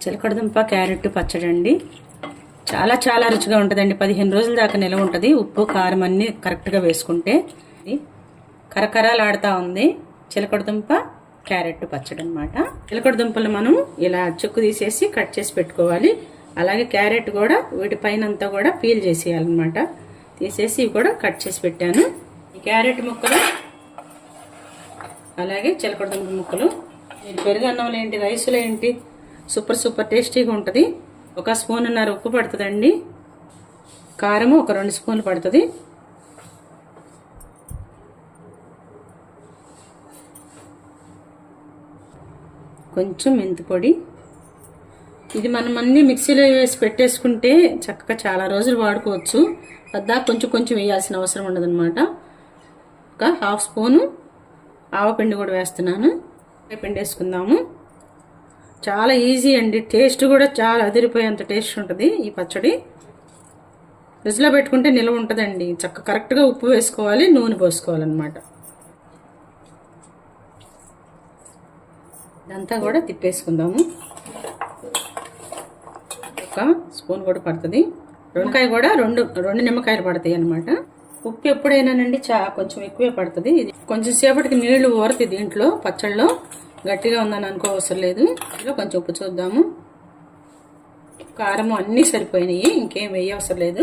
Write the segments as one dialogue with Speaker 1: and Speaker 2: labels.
Speaker 1: చిలకడదుంప carrot పచ్చడి అండి. చాలా చాలా రుచిగా ఉంటుందండి. 15 రోజుల దాకా నిల్వ ఉంటుంది. ఉప్పు కారం అన్నీ కరెక్ట్గా వేసుకుంటే. కరకరాలాడుతూ ఉంది చిలకడదుంప క్యారెట్ పచ్చడి అనమాట. చిలకడదుంపలు మనం ఇలా చెక్కు తీసేసి కట్ చేసి పెట్టుకోవాలి. అలాగే క్యారెట్ కూడా వీటి పైన అంతా కూడా పీల్ చేసేయాలన్నమాట. తీసేసి కూడా కట్ చేసి పెట్టాను. ఈ క్యారెట్ ముక్కలు అలాగే చిలకడదుంప ముక్కలు పెరుగు అన్నంలో ఏంటి, రైసులో ఏంటి, సూపర్ టేస్టీగా ఉంటుంది. 1 స్పూన్నర ఉప్పు పడుతుందండి. కారము ఒక 2 స్పూన్లు పడుతుంది. కొంచెం మెంతి పొడి. ఇది మనం అన్ని మిక్సీలో వేసి పెట్టేసుకుంటే చక్కగా చాలా రోజులు వాడుకోవచ్చు. అద్దా కొంచెం వేయాల్సిన అవసరం ఉండదన్నమాట. ఒక 1/2 స్పూను ఆవపిండి కూడా వేస్తున్నాను. పిండి వేసుకుందాము. చాలా ఈజీ అండి. టేస్ట్ కూడా చాలా అదిరిపోయేంత టేస్ట్ ఉంటుంది ఈ పచ్చడి. ఫ్రిడ్జ్లో పెట్టుకుంటే నిల్వ ఉంటుందండి. కరెక్ట్గా ఉప్పు వేసుకోవాలి, నూనె పోసుకోవాలన్నమాట. ఇదంతా కూడా తిప్పేసుకుందాము. 1 స్పూన్ కూడా పడుతుంది. నిమ్మకాయ కూడా రెండు నిమ్మకాయలు పడతాయి అన్నమాట. ఉప్పు ఎప్పుడైనానండి కొంచెం ఎక్కువే పడుతుంది. ఇది కొంచెం సేపటికి నీళ్లు ఊరతాయి దీంట్లో. పచ్చళ్ళలో గట్టిగా ఉందని అనుకోవసరం లేదు. ఇందులో కొంచెం ఉప్పు చూద్దాము. కారము అన్నీ సరిపోయినాయి, ఇంకేం వేయవసరం లేదు.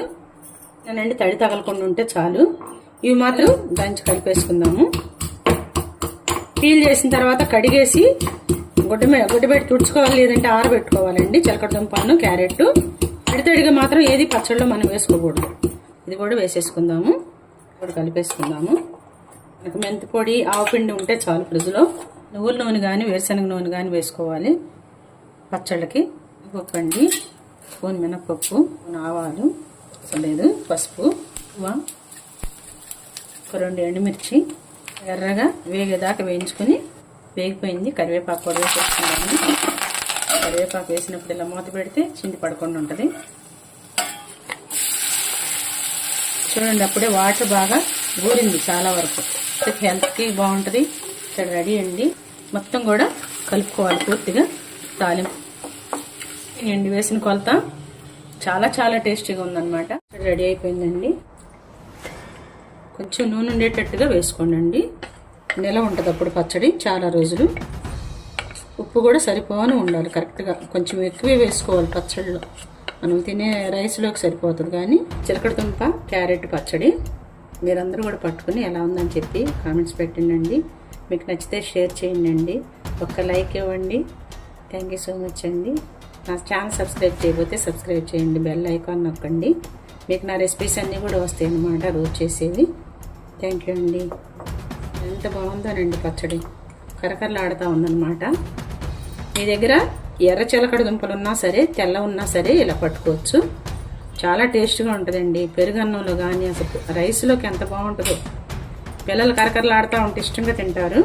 Speaker 1: నేనండి తడి తగలకుండా ఉంటే చాలు. ఇవి మాత్రం దంచి కలిపేసుకుందాము. పీల్ చేసిన తర్వాత కడిగేసి గుడ్డబెట్టి తుడుచుకోవాలి, లేదంటే ఆరబెట్టుకోవాలండి. చిలకడదుంపను క్యారెట్ తడిగా మాత్రం ఏది పచ్చళ్ళలో మనం వేసుకోకూడదు. ఇది కూడా వేసేసుకుందాము. కూడా కలిపేసుకుందాము. మనకు మెంతి పొడి, ఆవపిండి ఉంటే చాలు. ఫ్రిడ్జ్లో నువ్వుల నూనె కానీ వేరుశనగ నూనె కానీ వేసుకోవాలి పచ్చళ్ళకి. పప్పు అండి, స్పూన్ మినపప్పు, ఆవాలు లేదు, పసుపు, ఒక 2 ఎండుమిర్చి ఎర్రగా వేగేదాకా వేయించుకొని వేగిపోయింది. కరివేపాకు కూడా వేసేసుకున్నాము. కరివేపాకు వేసినప్పుడు ఇలా మూత పెడితే చిండి పడకుండా ఉంటుంది. చూడండి, అప్పుడే వాటర్ బాగా ఊరింది చాలా వరకు. హెల్త్కి బాగుంటుంది. ఇక్కడ రెడీ అండి. మొత్తం కూడా కలుపుకోవాలి పూర్తిగా. తాలింపు ఎండి వేసిన కొలత చాలా టేస్టీగా ఉందన్నమాట. రెడీ అయిపోయిందండి. కొంచెం నూనె ఉండేటట్టుగా వేసుకోండి. నిల్వ ఉంటుంది అప్పుడు పచ్చడి చాలా రోజులు. ఉప్పు కూడా సరిపోని ఉండాలి కరెక్ట్గా. కొంచెం ఎక్కువే వేసుకోవాలి పచ్చడిలో. మనం తినే రైస్లోకి సరిపోతుంది. కానీ చిలకడదుంప క్యారెట్ పచ్చడి మీరందరూ కూడా పట్టుకుని ఎలా ఉందని చెప్పి కామెంట్స్ పెట్టండి. మీకు నచ్చితే షేర్ చేయండి. ఒక్క లైక్ ఇవ్వండి. థ్యాంక్ యూ సో మచ్ అండి. నా ఛానల్ సబ్స్క్రైబ్ చేయకపోతే సబ్స్క్రైబ్ చేయండి. బెల్ ఐకాన్ నొక్కండి. మీకు నా రెసిపీస్ అన్నీ కూడా వస్తాయి అన్నమాట రోజు చేసేవి. థ్యాంక్ యూ అండి. ఎంత బాగుందోనండి పచ్చడి. కరకరలాడుతూ ఉందన్నమాట. మీ దగ్గర ఎర్ర చిలకడ దుంపలు ఉన్నా సరే, తెల్ల ఉన్నా సరే ఇలా పట్టుకోవచ్చు. చాలా టేస్ట్గా ఉంటుందండి. పెరుగన్నంలో కానీ అసలు రైస్లోకి ఎంత బాగుంటుందో. పిల్లలు కరకరలాడుతూ ఉంటే ఇష్టంగా తింటారు.